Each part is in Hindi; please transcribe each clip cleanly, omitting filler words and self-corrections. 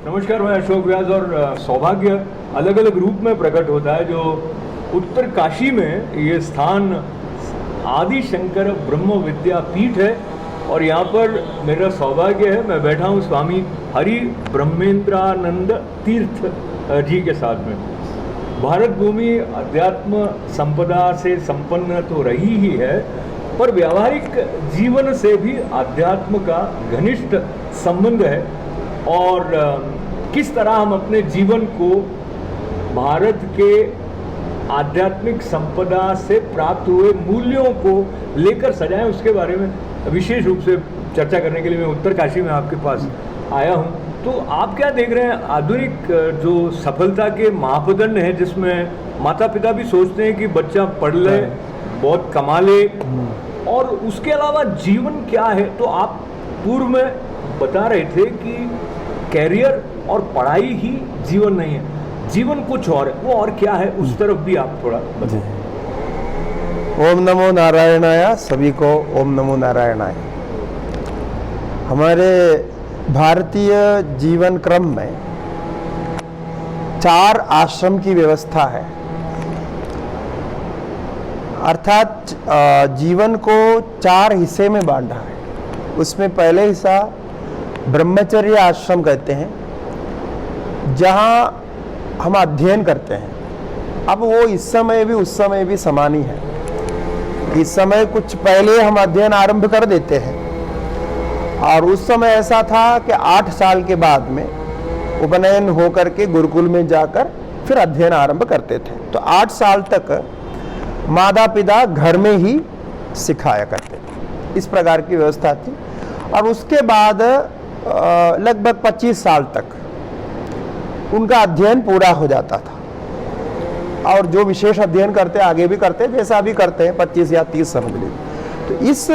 नमस्कार, मैं अशोक व्यास। और सौभाग्य अलग अलग रूप में प्रकट होता है। जो उत्तर काशी में ये स्थान आदि शंकर ब्रह्म विद्यापीठ है और यहाँ पर मेरा सौभाग्य है, मैं बैठा हूँ स्वामी हरि ब्रह्मेंद्रानंद तीर्थ जी के साथ में। भारत भूमि अध्यात्म संपदा से संपन्न तो रही ही है, पर व्यावहारिक जीवन से भी अध्यात्म का घनिष्ठ संबंध है। और किस तरह हम अपने जीवन को भारत के आध्यात्मिक संपदा से प्राप्त हुए मूल्यों को लेकर सजाएं, उसके बारे में विशेष रूप से चर्चा करने के लिए मैं उत्तर काशी में आपके पास आया हूं। तो आप क्या देख रहे हैं, आधुनिक जो सफलता के मापदंड हैं, जिसमें माता पिता भी सोचते हैं कि बच्चा पढ़ ले, बहुत कमा ले, और उसके अलावा जीवन क्या है। तो आप पूर्व में बता रहे थे कि कैरियर और पढ़ाई ही जीवन नहीं है, जीवन कुछ और है। वो और क्या है, उस तरफ भी आप थोड़ा बताएं। ओम नमो नारायणाय। सभी को ओम नमो नारायणाय। हमारे भारतीय जीवन क्रम में 4 आश्रम की व्यवस्था है, अर्थात जीवन को 4 हिस्से में बांटा है। उसमें पहले हिस्सा ब्रह्मचर्य आश्रम कहते हैं, जहाँ हम अध्ययन करते हैं। अब वो इस समय भी उस समय भी समान ही है। इस समय कुछ पहले हम अध्ययन आरंभ कर देते हैं, और उस समय ऐसा था कि 8 साल के बाद में उपनयन होकर के गुरुकुल में जाकर फिर अध्ययन आरंभ करते थे। तो 8 साल तक माता पिता घर में ही सिखाया करते थे, इस प्रकार की व्यवस्था थी। और उसके बाद लगभग 25 साल तक उनका अध्ययन पूरा हो जाता था, और जो विशेष अध्ययन करते आगे भी करते, जैसा भी करते हैं 25 या 30 समझ लीजिए। तो इस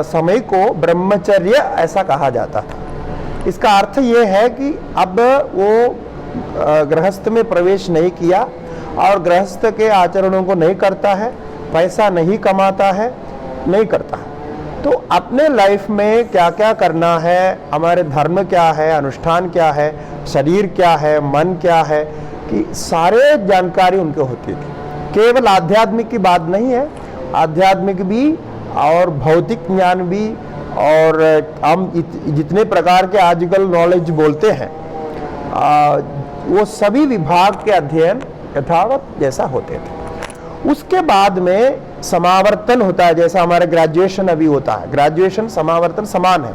समय को ब्रह्मचर्य ऐसा कहा जाता था। इसका अर्थ ये है कि अब वो गृहस्थ में प्रवेश नहीं किया और गृहस्थ के आचरणों को नहीं करता है, पैसा नहीं कमाता है, नहीं करता है। तो अपने लाइफ में क्या क्या करना है, हमारे धर्म क्या है, अनुष्ठान क्या है, शरीर क्या है, मन क्या है, कि सारे जानकारी उनको होती थी। केवल आध्यात्मिक की बात नहीं है, आध्यात्मिक भी और भौतिक ज्ञान भी, और हम जितने प्रकार के आजकल नॉलेज बोलते हैं, वो सभी विभाग के अध्ययन यथावत जैसा होते थे। उसके बाद में समावर्तन होता है, जैसा हमारा ग्रेजुएशन अभी होता है। ग्रेजुएशन समावर्तन समान है।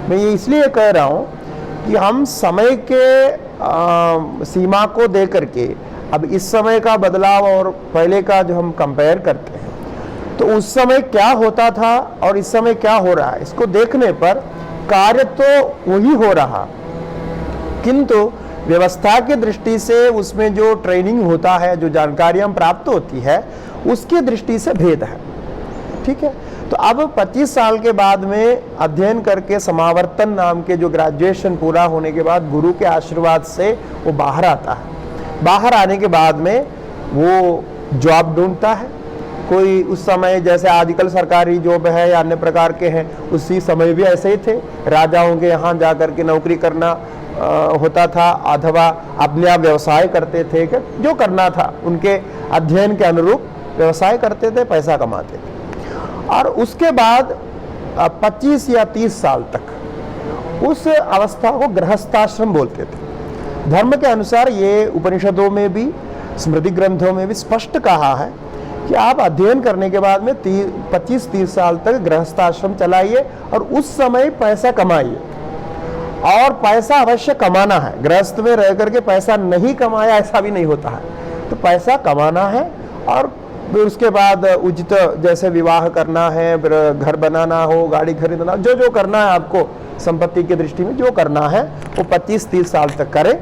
मैं ये इसलिए कह रहा हूँ कि हम समय के सीमा को दे करके अब इस समय का बदलाव और पहले का जो हम कंपेयर करते हैं, तो उस समय क्या होता था और इस समय क्या हो रहा है, इसको देखने पर कार्य तो वही हो रहा, किंतु व्यवस्था की दृष्टि से उसमें जो ट्रेनिंग होता है, जो जानकारियां प्राप्त होती है, उसकी दृष्टि से भेद है। ठीक है। तो अब 25 साल के बाद में अध्ययन करके समावर्तन नाम के जो ग्रेजुएशन पूरा होने के बाद गुरु के आशीर्वाद से वो बाहर आता है। बाहर आने के बाद में वो जॉब ढूंढता है। कोई उस समय जैसे आजकल सरकारी जॉब है या अन्य प्रकार के हैं, उसी समय भी ऐसे ही थे। राजाओं के यहाँ जा करके नौकरी करना होता था, अथवा अपने आप व्यवसाय करते थे, जो करना था उनके अध्ययन के अनुरूप व्यवसाय करते थे, पैसा कमाते थे। और उसके बाद 25 या 30 साल तक उस अवस्था को गृहस्थाश्रम बोलते थे। धर्म के अनुसार ये उपनिषदों में भी, स्मृति ग्रंथों में भी स्पष्ट कहा है कि आप अध्ययन करने के बाद में 25-30 साल तक गृहस्थाश्रम चलाइए और उस समय पैसा कमाइए। और पैसा अवश्य कमाना है, गृहस्थ में रह करके पैसा नहीं कमाया ऐसा भी नहीं होता है। तो पैसा कमाना है, और फिर उसके बाद उचित जैसे विवाह करना है, घर बनाना हो, गाड़ी खरीदना, जो जो करना है आपको संपत्ति की दृष्टि में जो करना है, वो 25-30 साल तक करे।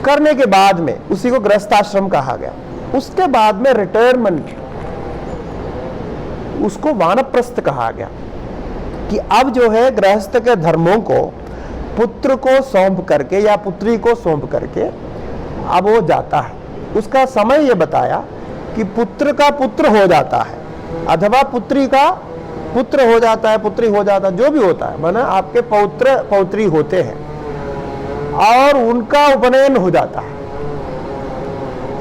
करने के बाद में उसी को गृहस्थाश्रम कहा गया। उसके बाद में रिटायरमेंट, उसको वानप्रस्थ कहा गया, कि अब जो है गृहस्थ के धर्मों को पुत्र को सौंप करके या पुत्री को सौंप करके अब वो जाता है। उसका समय ये बताया कि पुत्र का पुत्र हो जाता है, अथवा पुत्री का पुत्र हो जाता है, पुत्री हो जाता है, जो भी होता है, माना आपके पौत्र पौत्री होते हैं। और उनका उपनयन हो जाता है,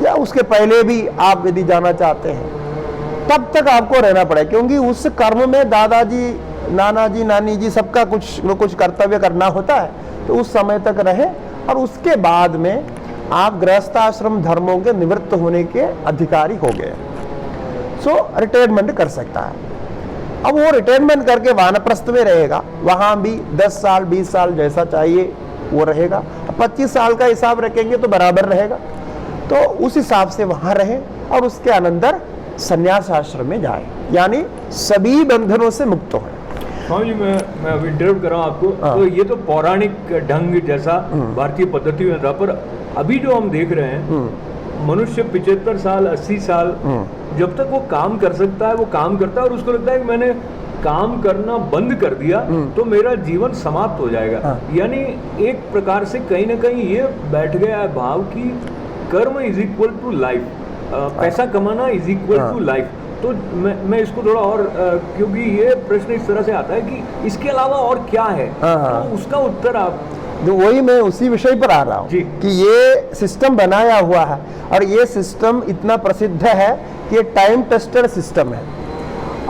या उसके पहले भी आप यदि जाना चाहते हैं, तब तक आपको रहना पड़ेगा, क्योंकि उस कर्म में दादाजी, नाना जी, नानी जी सबका कुछ न कुछ कर्तव्य करना होता है। तो उस समय तक रहे और उसके बाद में आप गृहस्थाश्रम धर्मों के निवृत्त होने के अधिकारी हो गए, सो रिटायरमेंट कर सकता है। अब वो रिटायरमेंट करके वानप्रस्थ में रहेगा, वहां भी 10 साल 20 साल जैसा चाहिए वो रहेगा। 25 साल का हिसाब रखेंगे तो बराबर रहेगा, तो उस हिसाब से वहां रहे और उसके अनंतर संन्यास आश्रम में जाए, यानी सभी बंधनों से मुक्त हो। हाँ जी, मैं अब इंटरप्ट कर रहा हूँ आपको। तो ये तो पौराणिक ढंग जैसा भारतीय पद्धति में था, पर अभी जो हम देख रहे हैं, मनुष्य 75 साल 80 साल जब तक वो काम कर सकता है वो काम करता है, और उसको लगता है कि मैंने काम करना बंद कर दिया तो मेरा जीवन समाप्त हो जाएगा। यानी एक प्रकार से कहीं ना कहीं ये बैठ गया है भाव कि कर्म इज इक्वल टू लाइफ, पैसा कमाना इज इक्वल टू लाइफ। तो मैं इसको थोड़ा और क्योंकि ये प्रश्न इस तरह से आता है कि इसके अलावा और क्या है, तो उसका उत्तर आप। जो वही मैं उसी विषय पर आ रहा हूँ कि ये सिस्टम बनाया हुआ है, और ये सिस्टम इतना प्रसिद्ध है कि ये टाइम टेस्टेड सिस्टम है,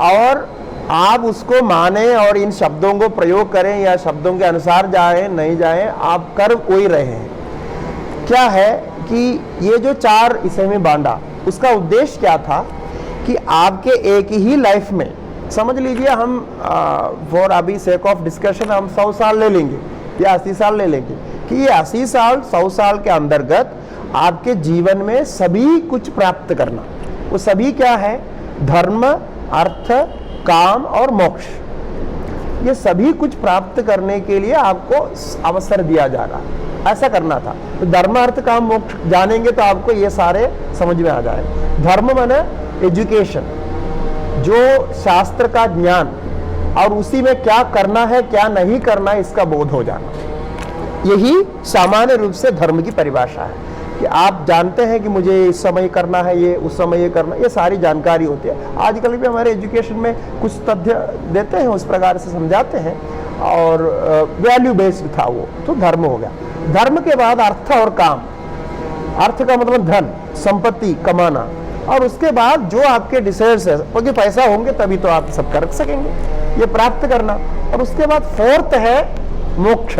और आप उसको माने और इन शब्दों को प्रयोग करें या शब्दों के अनुसार जाएं नहीं जाएं, आप कर कोई रहे हैं। क्या है कि ये जो 4 हिस्से में बांटा, उसका उद्देश्य क्या था कि आपके एक ही लाइफ में, समझ लीजिए हम फॉर अभी सेक ऑफ डिस्कशन हम 100 साल ले लेंगे या 80 साल ले लेंगे, कि ये 80 साल 100 साल के अंतर्गत आपके जीवन में सभी कुछ प्राप्त करना। वो सभी क्या है? धर्म, अर्थ, काम और मोक्ष। ये सभी कुछ प्राप्त करने के लिए आपको अवसर दिया जा रहा है, ऐसा करना था। तो धर्म, अर्थ, काम, मोक्ष जानेंगे तो आपको ये सारे समझ में आ जाए। धर्म माने एजुकेशन, जो शास्त्र का ज्ञान और उसी में क्या करना है क्या नहीं करना है इसका बोध हो जाना, यही सामान्य रूप से धर्म की परिभाषा है। कि आप जानते हैं कि मुझे इस समय करना है, ये उस समय ये करना, ये सारी जानकारी होती है। आजकल भी हमारे एजुकेशन में कुछ तथ्य देते हैं, उस प्रकार से समझाते हैं, और वैल्यू बेस्ड था वो, तो धर्म हो गया। धर्म के बाद अर्थ और काम। अर्थ का मतलब धन, संपत्ति कमाना, और उसके बाद जो आपके डिजायर्स है, क्योंकि पैसा होंगे तभी तो आप सब कर सकेंगे, ये प्राप्त करना। और उसके बाद 4th है मोक्ष।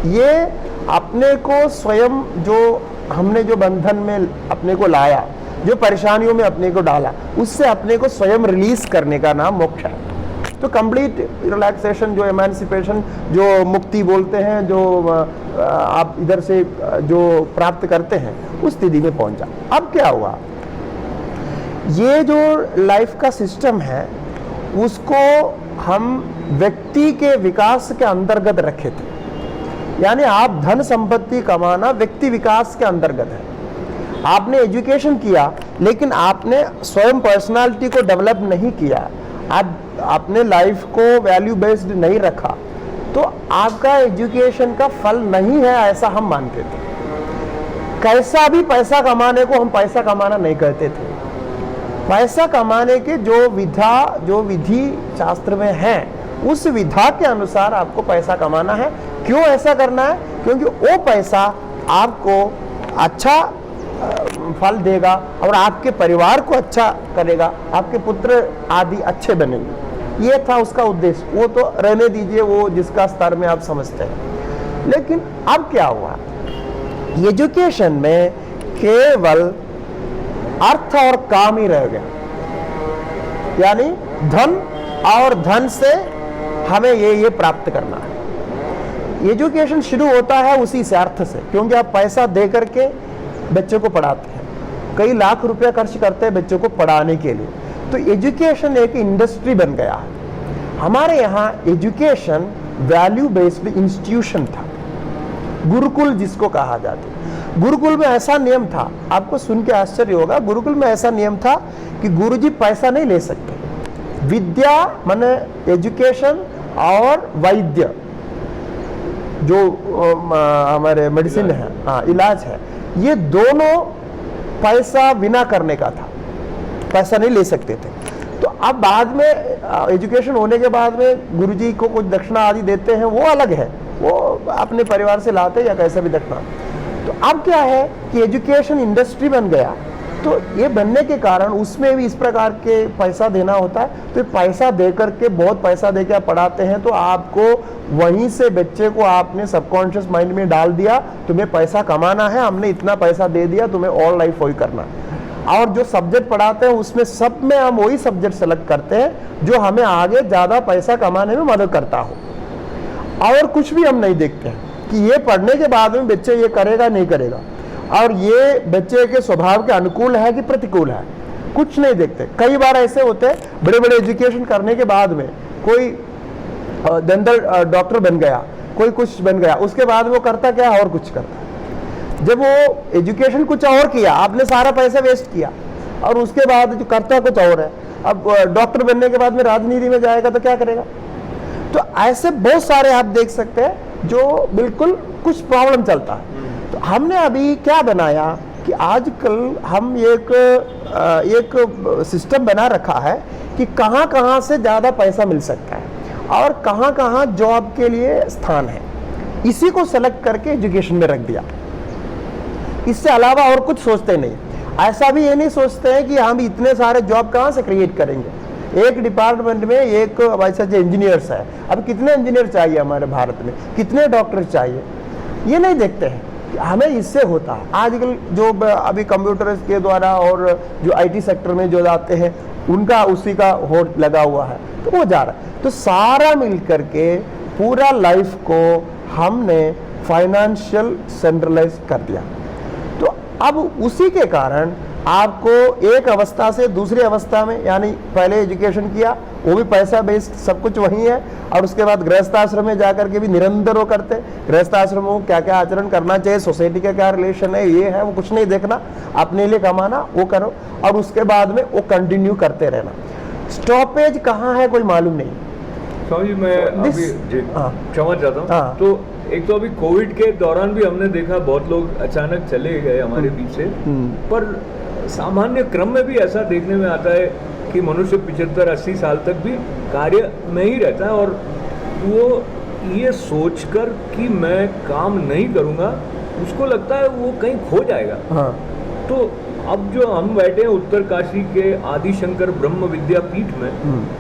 ये अपने को स्वयं, जो हमने जो बंधन में अपने को लाया, जो परेशानियों में अपने को डाला, उससे अपने को स्वयं रिलीज करने का नाम मोक्ष है। तो कंप्लीट रिलैक्सेशन, जो एमेंसिपेशन, जो मुक्ति बोलते हैं, जो आप इधर से जो प्राप्त करते हैं, उस स्थिति में पहुंचा। अब क्या हुआ? ये जो लाइफ का सिस्टम है उसको हम व्यक्ति के विकास के अंतर्गत रखे थे। यानी आप धन संपत्ति कमाना व्यक्ति विकास के अंतर्गत है। आपने एजुकेशन किया, लेकिन आपने स्वयं पर्सनालिटी को डेवलप नहीं किया, आपने लाइफ को वैल्यू बेस्ड नहीं रखा, तो आपका एजुकेशन का फल नहीं है, ऐसा हम मानते थे। कैसा भी पैसा कमाने को हम पैसा कमाना नहीं कहते थे। पैसा कमाने के जो विधि शास्त्र में है, उस विधा के अनुसार आपको पैसा कमाना है। क्यों ऐसा करना है? क्योंकि वो पैसा आपको अच्छा फल देगा और आपके परिवार को अच्छा करेगा, आपके पुत्र आदि अच्छे बनेंगे। ये था उसका उद्देश्य। वो तो रहने दीजिए, वो जिसका स्तर में आप समझते हैं। लेकिन अब क्या हुआ? एजुकेशन में केवल अर्थ और काम ही रह गया। यानी धन, और धन से हमें ये प्राप्त करना है। एजुकेशन शुरू होता है उसी से, अर्थ से, क्योंकि आप पैसा दे करके बच्चों को पढ़ाते हैं, कई लाख रुपया खर्च करते हैं बच्चों को पढ़ाने के लिए। तो एजुकेशन एक इंडस्ट्री बन गया है। हमारे यहाँ एजुकेशन वैल्यू बेस्ड इंस्टीट्यूशन था, गुरुकुल जिसको कहा जाता है। गुरुकुल में ऐसा नियम था, आपको सुन के आश्चर्य होगा, गुरुकुल में ऐसा नियम था कि गुरुजी पैसा नहीं ले सकते। विद्या माने एजुकेशन और वैद्य, जो हमारे मेडिसिन है, हाँ इलाज है, ये दोनों पैसा बिना करने का था, पैसा नहीं ले सकते थे। तो अब बाद में एजुकेशन होने के बाद में गुरुजी को कुछ दक्षिणा आदि देते हैं, वो अलग है, वो अपने परिवार से लाते या कैसे भी देखना। तो अब क्या है कि एजुकेशन इंडस्ट्री बन गया, तो ये बनने के कारण उसमें भी इस प्रकार के पैसा देना होता है। तो पैसा दे करके, बहुत पैसा दे के आप पढ़ाते हैं, तो आपको वहीं से बच्चे को आपने सबकॉन्शियस माइंड में डाल दिया, तुम्हें पैसा कमाना है, हमने इतना पैसा दे दिया, तुम्हें ऑल लाइफ वही करना है। और जो सब्जेक्ट पढ़ाते हैं उसमें सब में हम वही सब्जेक्ट सेलेक्ट करते हैं जो हमें आगे ज़्यादा पैसा कमाने में मदद करता हो, और कुछ भी हम नहीं देखते हैं कि ये पढ़ने के बाद में बच्चे ये करेगा नहीं करेगा, और ये बच्चे के स्वभाव के अनुकूल है कि प्रतिकूल है, कुछ नहीं देखते। कई बार ऐसे होते हैं बड़े बड़े एजुकेशन करने के बाद में कोई दंतल डॉक्टर बन गया, कोई कुछ बन गया, उसके बाद वो करता क्या और कुछ करता। जब वो एजुकेशन कुछ और किया, आपने सारा पैसा वेस्ट किया, और उसके बाद जो करता कुछ और है। अब डॉक्टर बनने के बाद में राजनीति में जाएगा तो क्या करेगा। तो ऐसे बहुत सारे आप देख सकते हैं जो बिल्कुल कुछ प्रॉब्लम चलता है। तो हमने अभी क्या बनाया कि आजकल हम एक सिस्टम बना रखा है कि कहाँ कहाँ से ज़्यादा पैसा मिल सकता है और कहाँ कहाँ जॉब के लिए स्थान है, इसी को सेलेक्ट करके एजुकेशन में रख दिया। इससे अलावा और कुछ सोचते नहीं। ऐसा भी ये नहीं सोचते हैं कि हम इतने सारे जॉब कहाँ से क्रिएट करेंगे। एक डिपार्टमेंट में एक वैसा जो इंजीनियर्स है, अब कितने इंजीनियर चाहिए हमारे भारत में, कितने डॉक्टर चाहिए, ये नहीं देखते हैं। हमें इससे होता है आजकल जो अभी कंप्यूटर्स के द्वारा और जो आईटी सेक्टर में जो जाते हैं उनका उसी का होड़ लगा हुआ है, तो वो जा रहा है। तो सारा मिलकर के पूरा लाइफ को हमने फाइनेंशियल सेंट्रलाइज कर दिया। तो अब उसी के कारण आपको एक अवस्था से दूसरी अवस्था में, यानी पहले एजुकेशन किया वो भी पैसा बेस्ड सब कुछ वही है, और उसके बाद गृहस्थाश्रम में जाकर के भी निरंतर वो करते। गृहस्थाश्रम को क्या क्या आचरण करना चाहिए, सोसाइटी का क्या रिलेशन है, ये है वो कुछ नहीं देखना, अपने लिए कमाना वो करो, और उसके बाद में वो कंटिन्यू करते रहना। स्टॉपेज कहाँ है कोई मालूम नहीं। स्वामी जी मैं अभी क्षमा चाहता हूँ। हाँ। तो एक तो अभी कोविड के दौरान भी हमने देखा बहुत लोग अचानक चले गए हमारे बीच से, पर सामान्य क्रम में भी ऐसा देखने में आता है कि मनुष्य 75-80 साल तक भी कार्य में ही रहता है, और वो ये सोचकर कि मैं काम नहीं करूँगा, उसको लगता है वो कहीं खो जाएगा। हाँ। तो अब जो हम बैठे हैं उत्तरकाशी के आदिशंकर ब्रह्म विद्यापीठ में,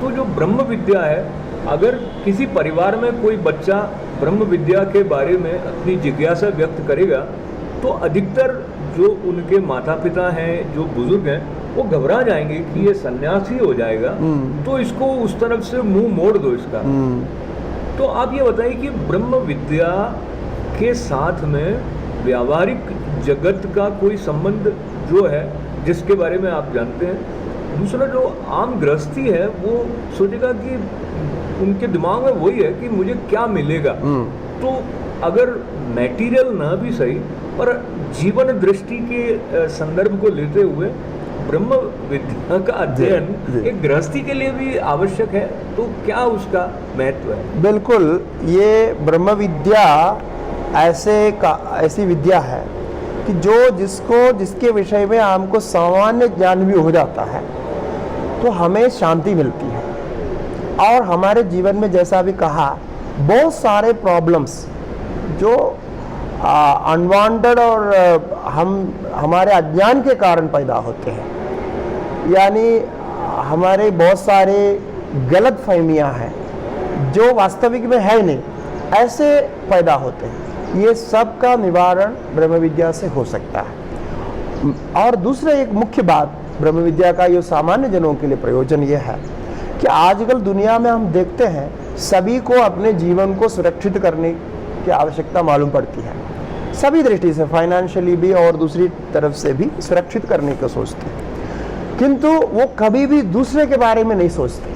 तो जो ब्रह्म विद्या है, अगर किसी परिवार में कोई बच्चा ब्रह्म विद्या के बारे में अपनी जिज्ञासा व्यक्त करेगा, तो अधिकतर जो उनके माता पिता हैं, जो बुजुर्ग हैं, वो घबरा जाएंगे कि ये सन्यासी हो जाएगा, तो इसको उस तरफ से मुंह मोड़ दो इसका। तो आप ये बताइए कि ब्रह्म विद्या के साथ में व्यावहारिक जगत का कोई संबंध जो है जिसके बारे में आप जानते हैं। दूसरा, जो आम गृहस्थी है वो सोचेगा कि उनके दिमाग में वही है कि मुझे क्या मिलेगा। तो अगर मटेरियल ना भी सही, पर जीवन दृष्टि के संदर्भ को लेते हुए ब्रह्म विद्या का अध्ययन एक गृहस्थी के लिए भी आवश्यक है, तो क्या उसका महत्व है? बिल्कुल, ये ब्रह्म विद्या ऐसी विद्या है कि जिसके विषय में हमको सामान्य ज्ञान भी हो जाता है तो हमें शांति मिलती है, और हमारे जीवन में जैसा भी कहा बहुत सारे प्रॉब्लम्स जो अनवांटेड और हमारे अज्ञान के कारण पैदा होते हैं, यानी हमारे बहुत सारे गलत फहमियाँ हैं जो वास्तविक में है नहीं, ऐसे पैदा होते हैं। ये सब का निवारण ब्रह्म विद्या से हो सकता है। और दूसरे एक मुख्य बात ब्रह्म विद्या का ये सामान्य जनों के लिए प्रयोजन ये है कि आजकल दुनिया में हम देखते हैं सभी को अपने जीवन को सुरक्षित करने की आवश्यकता मालूम पड़ती है, सभी दृष्टि से, फाइनेंशियली भी और दूसरी तरफ से भी सुरक्षित करने को सोचते हैं, किंतु वो कभी भी दूसरे के बारे में नहीं सोचते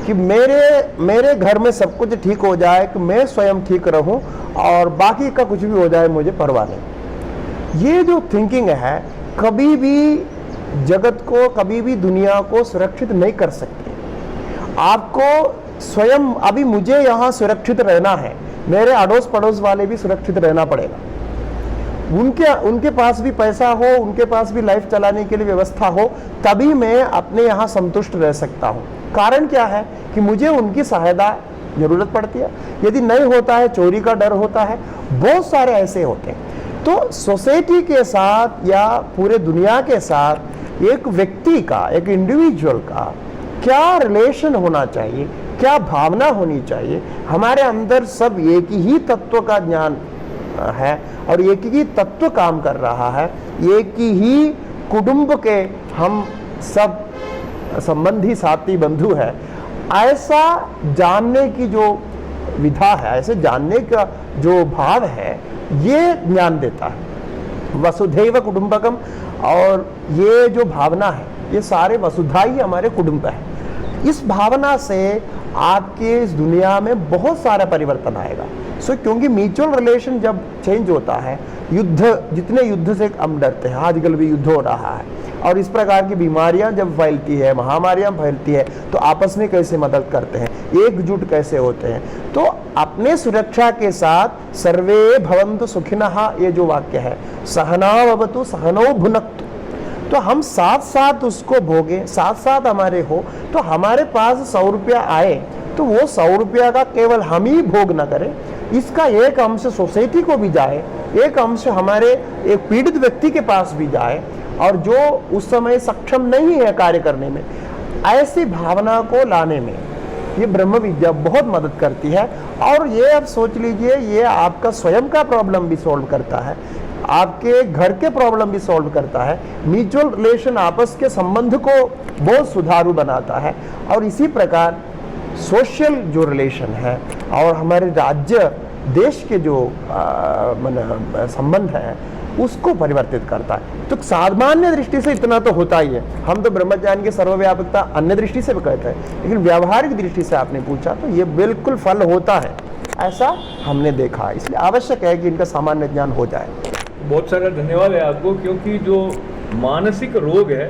कि मेरे घर में सब कुछ ठीक हो जाए, कि मैं स्वयं ठीक रहूं और बाकी का कुछ भी हो जाए मुझे परवाह नहीं। ये जो थिंकिंग है कभी भी जगत को, कभी भी दुनिया को सुरक्षित नहीं कर सकती। आपको स्वयं, अभी मुझे यहाँ सुरक्षित रहना है, मेरे अड़ोस पड़ोस वाले भी सुरक्षित रहना पड़ेगा। उनके पास भी पैसा हो, उनके पास भी लाइफ चलाने के लिए व्यवस्था हो, तभी मैं अपने यहाँ संतुष्ट रह सकता हूँ। कारण क्या है कि मुझे उनकी सहायता जरूरत पड़ती है। यदि नहीं होता है, चोरी का डर होता है, बहुत सारे ऐसे होते हैं। तो सोसाइटी के साथ या पूरे दुनिया के साथ एक व्यक्ति का, एक इंडिविजुअल का क्या रिलेशन होना चाहिए, क्या भावना होनी चाहिए। हमारे अंदर सब एक ही तत्व का ज्ञान है और एक ही तत्व काम कर रहा है, एक ही कुटुंब के हम सब संबंधी साथी बंधु है। ऐसा जानने की जो विधा है, ऐसे जानने का जो भाव है, ये ज्ञान देता है वसुधैव कुटुंबकम। और ये जो भावना है, ये सारे वसुधा ही हमारे कुटुंब है। इस भावना से आपके इस दुनिया में बहुत सारा परिवर्तन आएगा। क्योंकि म्यूचुअल रिलेशन जब चेंज होता है, युद्ध, जितने युद्ध से हम डरते हैं, आजकल भी युद्ध हो रहा है, और इस प्रकार की बीमारियां जब फैलती है, महामारियां फैलती है, तो आपस में कैसे मदद करते हैं, एकजुट कैसे होते हैं। तो अपने सुरक्षा के साथ सर्वे भवन्तु सुखिनः, ये जो वाक्य है, सहना भवतु सहनौ भुनक्तु, तो हम साथ साथ उसको भोगें, साथ साथ हमारे हो। तो हमारे पास 100 रुपया आए तो वो 100 रुपया का केवल हम ही भोग न करें, इसका एक अंश सोसाइटी को भी जाए, एक अंश हमारे एक पीड़ित व्यक्ति के पास भी जाए, और जो उस समय सक्षम नहीं है कार्य करने में, ऐसी भावना को लाने में ये ब्रह्म विद्या बहुत मदद करती है। और ये आप सोच लीजिए, ये आपका स्वयं का प्रॉब्लम भी सॉल्व करता है, आपके घर के प्रॉब्लम भी सॉल्व करता है, म्यूचुअल रिलेशन, आपस के संबंध को बहुत सुधारू बनाता है। और इसी प्रकार सोशल जो रिलेशन है और हमारे राज्य देश के जो संबंध है, उसको परिवर्तित करता है। तो सामान्य दृष्टि से इतना तो होता ही है, हम तो ब्रह्मज्ञान की सर्वव्यापकता अन्य दृष्टि से भी कहते हैं, लेकिन व्यावहारिक दृष्टि से आपने पूछा तो ये बिल्कुल फल होता है, ऐसा हमने देखा है। इसलिए आवश्यक है कि इनका सामान्य ज्ञान हो जाए। बहुत सारा धन्यवाद है आपको, क्योंकि जो मानसिक रोग है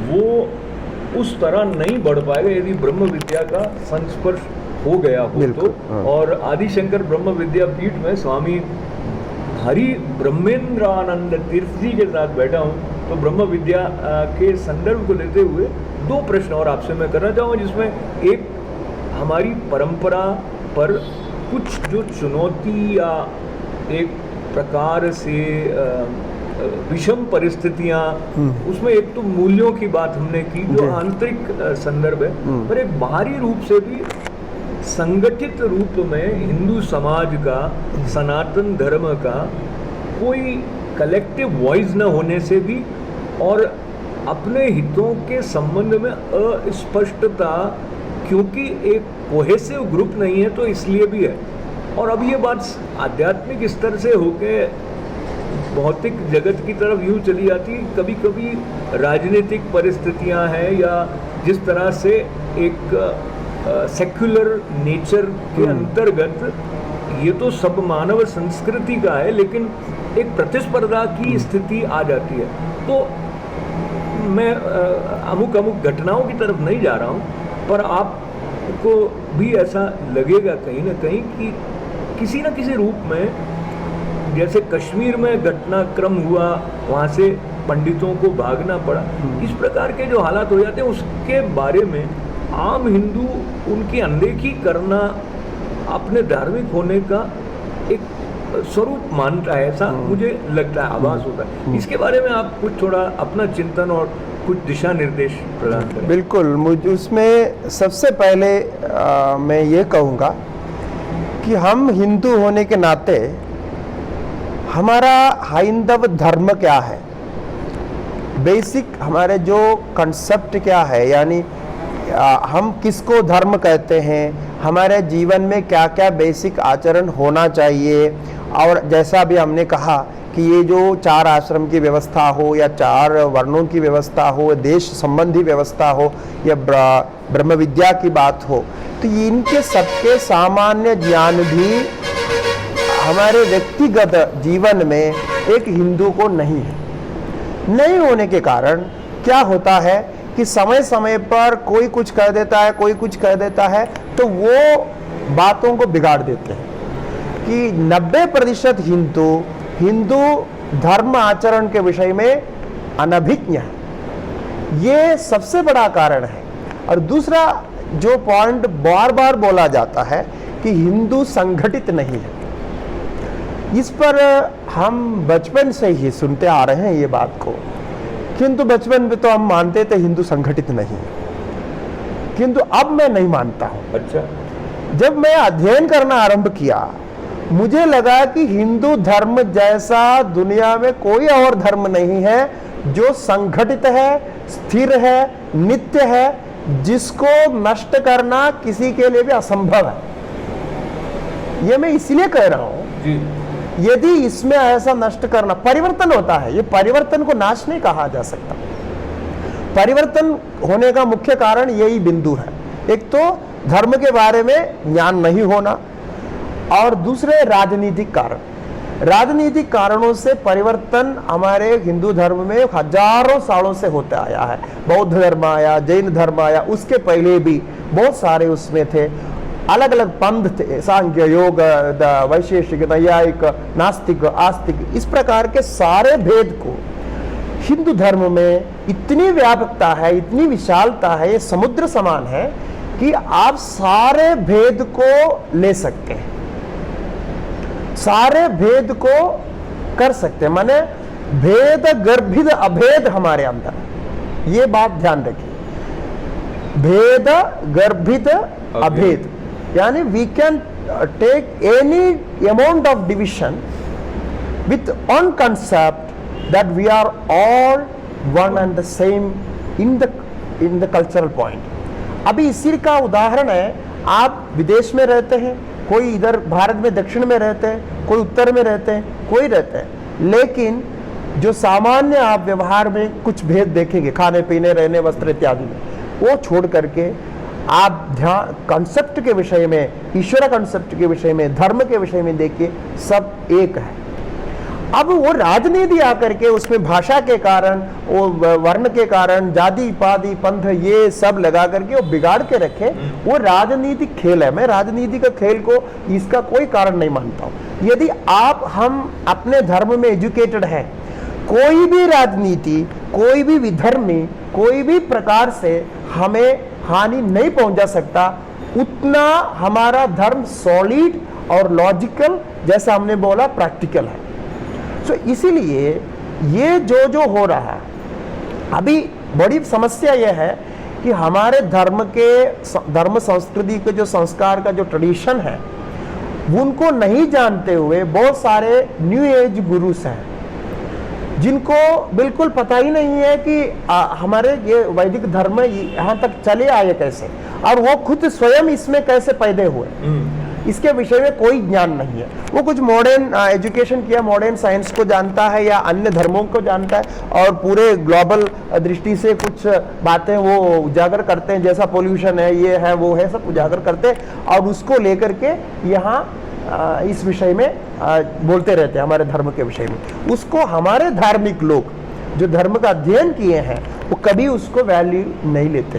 वो उस तरह नहीं बढ़ पाएगा यदि ब्रह्म विद्या का संस्पर्श हो गया हो तो। और आदिशंकर ब्रह्म विद्यापीठ में स्वामी हरि ब्रह्मेंद्रानंद तीर्थ जी के साथ बैठा हूँ, तो ब्रह्म विद्या के संदर्भ को लेते हुए 2 प्रश्न और आपसे मैं करना चाहूँगा, जिसमें एक हमारी परंपरा पर कुछ जो चुनौती या एक प्रकार से विषम परिस्थितियां, उसमें एक तो मूल्यों की बात हमने की जो आंतरिक संदर्भ है, पर एक बाहरी रूप से भी संगठित रूप में हिंदू समाज का, सनातन धर्म का कोई कलेक्टिव वॉइस न होने से भी, और अपने हितों के संबंध में अस्पष्टता, क्योंकि एक कोहेसिव ग्रुप नहीं है तो इसलिए भी है। और अब ये बात आध्यात्मिक स्तर से होके भौतिक जगत की तरफ यूँ चली जाती है। कभी कभी राजनीतिक परिस्थितियां हैं या जिस तरह से एक सेक्युलर नेचर के अंतर्गत, ये तो सब मानव संस्कृति का है, लेकिन एक प्रतिस्पर्धा की स्थिति आ जाती है। तो मैं अमुक घटनाओं की तरफ नहीं जा रहा हूँ, पर आपको भी ऐसा लगेगा कहीं ना कहीं कि किसी न किसी रूप में, जैसे कश्मीर में घटनाक्रम हुआ, वहाँ से पंडितों को भागना पड़ा, इस प्रकार के जो हालात हो जाते हैं, उसके बारे में आम हिंदू उनकी अनदेखी करना अपने धार्मिक होने का एक स्वरूप मानता है, ऐसा मुझे लगता है, आभास होता है। इसके बारे में आप कुछ थोड़ा अपना चिंतन और कुछ दिशा निर्देश प्रदान करें। बिल्कुल, मुझे उसमें सबसे पहले मैं ये कहूँगा कि हम हिंदू होने के नाते हमारा हैंदव धर्म क्या है, बेसिक हमारे जो कंसेप्ट क्या है, यानी हम किसको धर्म कहते हैं, हमारे जीवन में क्या क्या बेसिक आचरण होना चाहिए। और जैसा भी हमने कहा कि ये जो 4 आश्रम की व्यवस्था हो या 4 वर्णों की व्यवस्था हो, देश संबंधी व्यवस्था हो या ब्रह्म विद्या की बात हो, तो इनके सबके सामान्य ज्ञान भी हमारे व्यक्तिगत जीवन में एक हिंदू को नहीं है। नहीं होने के कारण क्या होता है कि समय समय पर कोई कुछ कह देता है, कोई कुछ कह देता है, तो वो बातों को बिगाड़ देते हैं कि 90% हिंदू धर्म आचरण के विषय में अनभिज्ञ है। ये सबसे बड़ा कारण है। और दूसरा जो पॉइंट बार बार बोला जाता है कि हिंदू संगठित नहीं है, इस पर हम बचपन से ही सुनते आ रहे हैं ये बात को, किंतु बचपन में तो हम मानते थे हिंदू संगठित नहीं है, किंतु अब मैं नहीं मानता हूं। अच्छा, जब मैं अध्ययन करना आरंभ किया, मुझे लगा कि हिंदू धर्म जैसा दुनिया में कोई और धर्म नहीं है जो संगठित है, स्थिर है, नित्य है, जिसको नष्ट करना किसी के लिए भी असंभव है। ये मैं इसलिए कह रहा हूं जी। यदि इसमें ऐसा नष्ट करना, परिवर्तन होता है, ये परिवर्तन को नाश नहीं कहा जा सकता। परिवर्तन होने का मुख्य कारण यही बिंदु है, एक तो धर्म के बारे में ज्ञान नहीं होना, और दूसरे राजनीतिक कारण। राजनीतिक कारणों से परिवर्तन हमारे हिंदू धर्म में हजारों सालों से होता आया है। बौद्ध धर्म आया, जैन धर्म आया, उसके पहले भी बहुत सारे उसमें थे, अलग अलग पंथ थे, सांख्य, योग, वैशेषिक, नैयायिक, नास्तिक, आस्तिक, इस प्रकार के सारे भेद को हिंदू धर्म में इतनी व्यापकता है, इतनी विशालता है, ये समुद्र समान है कि आप सारे भेद को ले सकते हैं, सारे भेद को कर सकते हैं। माने भेद गर्भित अभेद हमारे अंदर, ये बात ध्यान रखिए, भेद गर्भित अभेद, यानी we can take any amount of division with one concept that we are all one and the same in the cultural point. अभी इसी का उदाहरण है, आप विदेश में रहते हैं, कोई इधर भारत में दक्षिण में रहते हैं, कोई उत्तर में रहते हैं, कोई रहते हैं, लेकिन जो सामान्य आप व्यवहार में कुछ भेद देखेंगे, खाने पीने, रहने, वस्त्र इत्यादि में, वो छोड़ करके आप ध्यान कंसेप्ट के विषय में, ईश्वर कंसेप्ट के विषय में, धर्म के विषय में देखिए, सब एक है। अब वो राजनीति आकर के उसमें भाषा के कारण, वो वर्ण के कारण, जाति पाति पंथ ये सब लगा करके वो बिगाड़ के रखे, वो राजनीतिक खेल है। मैं राजनीति का खेल को इसका कोई कारण नहीं मानता हूं। यदि हम अपने धर्म में एजुकेटेड है, कोई भी राजनीति, कोई भी विधर्मी, कोई भी प्रकार से हमें हानि नहीं पहुंचा सकता, उतना हमारा धर्म सॉलिड और लॉजिकल, जैसा हमने बोला, प्रैक्टिकल है। तो इसीलिए ये जो हो रहा है, अभी बड़ी समस्या यह है कि हमारे धर्म संस्कृति के जो संस्कार का जो ट्रेडिशन है, उनको नहीं जानते हुए बहुत सारे न्यू एज गुरुस हैं, जिनको बिल्कुल पता ही नहीं है कि हमारे ये वैदिक धर्म यहाँ तक चले आए कैसे, और वो खुद स्वयं इसमें कैसे पैदा हुए, इसके विषय में कोई ज्ञान नहीं है। वो कुछ मॉडर्न एजुकेशन किया, मॉडर्न साइंस को जानता है या अन्य धर्मों को जानता है, और पूरे ग्लोबल दृष्टि से कुछ बातें वो उजागर करते हैं, जैसा पोल्यूशन है, ये है, वो है, सब उजागर करते हैं, और उसको लेकर के यहाँ इस विषय में बोलते रहते हैं, हमारे धर्म के विषय में। उसको हमारे धार्मिक लोग जो धर्म का अध्ययन किए हैं, वो कभी उसको वैल्यू नहीं लेते।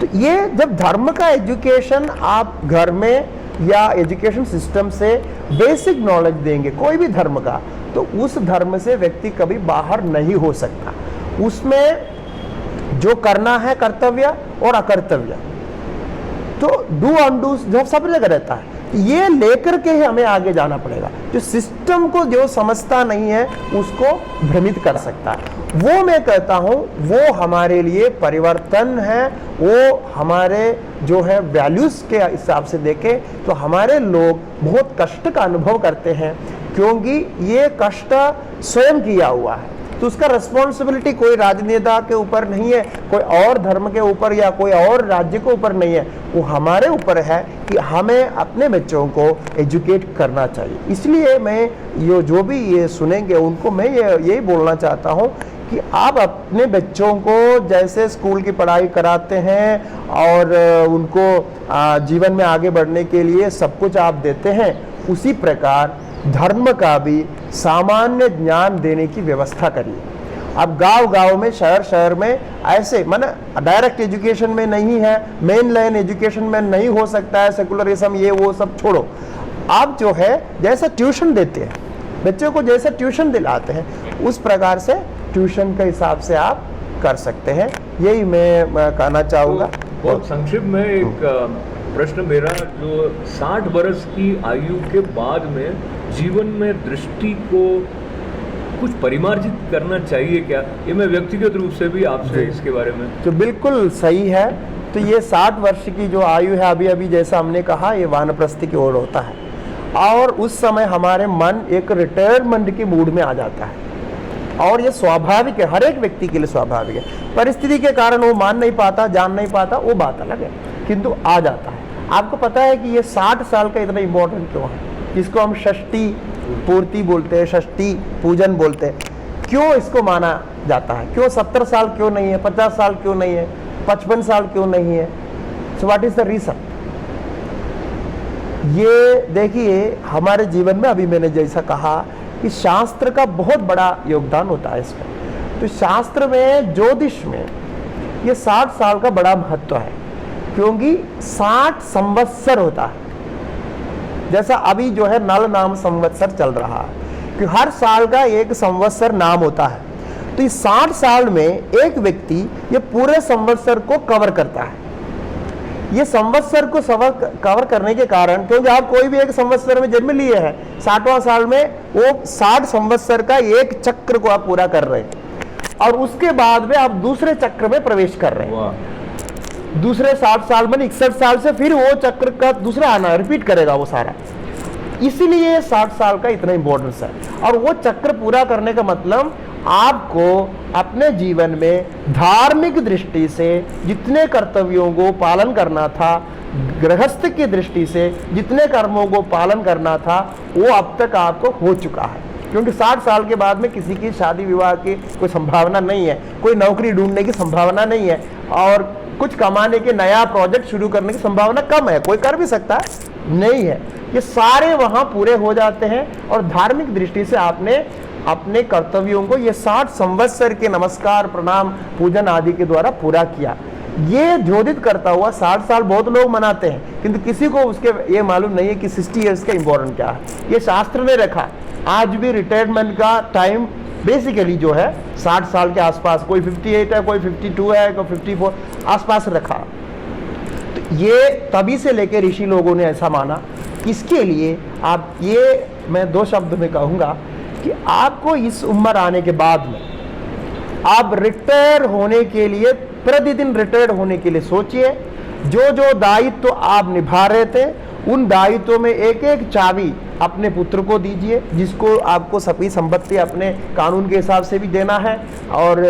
तो ये जब धर्म का एजुकेशन आप घर में या एजुकेशन सिस्टम से बेसिक नॉलेज देंगे कोई भी धर्म का, तो उस धर्म से व्यक्ति कभी बाहर नहीं हो सकता। उसमें जो करना है कर्तव्य और अकर्तव्य, तो डू अनडू जो सब जगह रहता है, ये लेकर के ही हमें आगे जाना पड़ेगा। जो सिस्टम को जो समझता नहीं है उसको भ्रमित कर सकता है, वो मैं कहता हूं वो हमारे लिए परिवर्तन है। वो हमारे जो है वैल्यूज के हिसाब से देखें तो हमारे लोग बहुत कष्ट का अनुभव करते हैं, क्योंकि ये कष्ट स्वयं किया हुआ है। तो उसका रिस्पॉन्सिबिलिटी कोई राजनेता के ऊपर नहीं है, कोई और धर्म के ऊपर या कोई और राज्य के ऊपर नहीं है, वो हमारे ऊपर है कि हमें अपने बच्चों को एजुकेट करना चाहिए। इसलिए मैं ये जो भी ये सुनेंगे उनको मैं यही बोलना चाहता हूँ कि आप अपने बच्चों को जैसे स्कूल की पढ़ाई कराते हैं और उनको जीवन में आगे बढ़ने के लिए सब कुछ आप देते हैं, उसी प्रकार धर्म का भी सामान्य ज्ञान देने की व्यवस्था करिए। अब गांव-गांव में, शहर में ऐसे माने डायरेक्ट एजुकेशन में नहीं है, मेन लाइन एजुकेशन में नहीं हो सकता है, सेकुलरिज्म ये वो सब छोड़ो। आप जो है जैसा ट्यूशन देते हैं बच्चों को, जैसे ट्यूशन दिलाते हैं, उस प्रकार से ट्यूशन के हिसाब से आप कर सकते हैं। यही मैं कहना चाहूँगा। बहुत संक्षिप्त में एक प्रश्न मेरा, जो 60 वर्ष की आयु के बाद में जीवन में दृष्टि को कुछ परिमार्जित करना चाहिए क्या? ये मैं व्यक्तिगत रूप से भी आपसे इसके बारे में। तो बिल्कुल सही है। तो ये 60 वर्ष की जो आयु है, अभी अभी जैसा हमने कहा, ये वानप्रस्थी की ओर होता है, और उस समय हमारे मन एक रिटायरमेंट के मूड में आ जाता है, और ये स्वाभाविक है, हर एक व्यक्ति के लिए स्वाभाविक है। परिस्थिति के कारण वो मान नहीं पाता, जान नहीं पाता, वो बात अलग है, किंतु आ जाता है। आपको पता है कि ये 60 साल का इतना इम्पोर्टेंट क्यों है, जिसको हम षष्ठी पूर्ति बोलते हैं, षष्ठी पूजन बोलते हैं, क्यों इसको माना जाता है? क्यों 70 साल क्यों नहीं है, 50 साल क्यों नहीं है, 55 साल क्यों नहीं है? So what is the reason? ये देखिए, हमारे जीवन में अभी मैंने जैसा कहा कि शास्त्र का बहुत बड़ा योगदान होता है इसमें। तो शास्त्र में, ज्योतिष में ये 60 साल का बड़ा महत्व है, क्योंकि 60 संवत्सर होता है। जैसा अभी जो है नल नाम संवत्सर चल रहा है, कि हर साल का एक संवत्सर नाम होता है। तो इस 60 साल में एक व्यक्ति ये पूरे संवत्सर को कवर करता है। ये संवत्सर को कवर करने के कारण, क्योंकि आप कोई भी एक संवत्सर में जन्म लिए हैं, 60वां साल में वो 60 संवत्सर का एक चक्र को आप पूरा कर रहे हैं, और उसके बाद में आप दूसरे चक्र में प्रवेश कर रहे हैं। दूसरे 60 साल में 61 साल से फिर वो चक्र का दूसरा आना, रिपीट करेगा वो सारा। इसलिए 60 साल का इतना इंपॉर्टेंस है। और वो चक्र पूरा करने का मतलब आपको अपने जीवन में धार्मिक दृष्टि से जितने कर्तव्यों को पालन करना था, गृहस्थ की दृष्टि से जितने कर्मों को पालन करना था, वो अब तक आपको हो चुका है। क्योंकि 60 साल के बाद में किसी की शादी विवाह की कोई संभावना नहीं है, कोई नौकरी ढूंढने की संभावना नहीं है, और कुछ कमाने के नया प्रोजेक्ट शुरू करने की संभावना कम है। कोई कर भी सकता है, नहीं है। ये सारे वहां पूरे हो जाते हैं, और धार्मिक दृष्टि से आपने अपने कर्तव्यों को ये 60 संवत्सर के नमस्कार, प्रणाम, पूजन आदि के द्वारा पूरा किया। ये द्योतित करता हुआ 60 साल बहुत लोग मनाते हैं, किंतु किसी को उसके ये मालूम नहीं है कि 60 ईयर्स का इंपॉर्टेंट क्या है। ये शास्त्र ने रखा। आज भी रिटायरमेंट का टाइम बेसिकली जो है 60 साल के आसपास, कोई 58 है, कोई 52 है, कोई 54 आसपास रखा। तो ये तभी से लेके ऋषि लोगों ने ऐसा माना। इसके लिए आप, ये मैं 2 शब्द में कहूँगा कि आपको इस उम्र आने के बाद में आप रिटायर होने के लिए, प्रतिदिन रिटायर होने के लिए सोचिए। जो जो दायित्व तो आप निभा रहे थे, उन दायित्वों में एक एक चाबी अपने पुत्र को दीजिए, जिसको आपको सभी संपत्ति अपने कानून के हिसाब से भी देना है और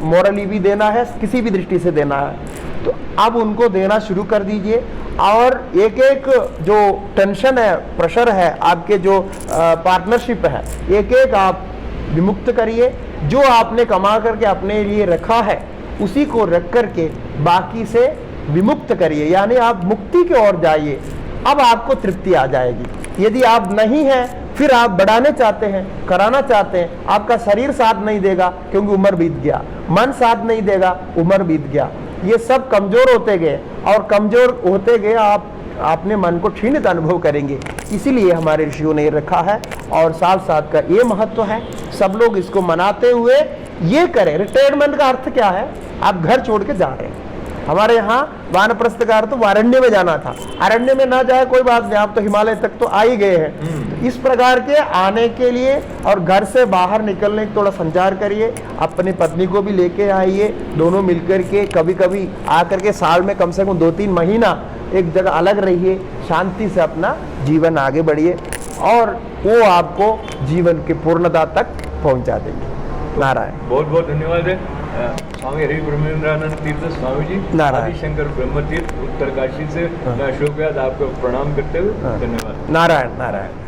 मॉरली भी देना है, किसी भी दृष्टि से देना है। तो अब उनको देना शुरू कर दीजिए, और एक एक जो टेंशन है, प्रेशर है, आपके जो पार्टनरशिप है, एक एक आप विमुक्त करिए। जो आपने कमा करके अपने लिए रखा है, उसी को रख करके बाकी से विमुक्त करिए, यानी आप मुक्ति की ओर जाइए। अब आपको तृप्ति आ जाएगी। यदि आप नहीं हैं, फिर आप बढ़ाने चाहते हैं, कराना चाहते हैं, आपका शरीर साथ नहीं देगा क्योंकि उम्र बीत गया, मन साथ नहीं देगा, उम्र बीत गया, ये सब कमजोर होते गए, और कमजोर होते गए आप अपने मन को क्षीणित अनुभव करेंगे। इसीलिए हमारे ऋषियों ने रखा है, और साथ साथ का ये महत्व है। सब लोग इसको मनाते हुए ये करें। रिटायरमेंट का अर्थ क्या है? आप घर छोड़ के जा रहे हैं। हमारे यहाँ वानप्रस्थ का अर्थ तो अरण्य में जाना था। अरण्य में ना जाए कोई बात नहीं, आप तो हिमालय तक तो आ ही गए हैं। इस प्रकार के आने के लिए और घर से बाहर निकलने का थोड़ा संचार करिए। अपनी पत्नी को भी लेके आइए, दोनों मिलकर के कभी कभी आकर के साल में कम से कम 2-3 महीना एक जगह अलग रहिए, शांति से अपना जीवन आगे बढ़िए, और वो आपको जीवन की पूर्णता तक पहुंचा देंगे। नारायण। बहुत बहुत धन्यवाद है स्वामी हरि ब्रह्मेंद्रानंद तीर्थ स्वामी जी, नारायण। आदिशंकर ब्रह्म तीर्थ उत्तरकाशी से। मैं अशोक व्यास आपको प्रणाम करते हुए धन्यवाद। नारायण नारायण।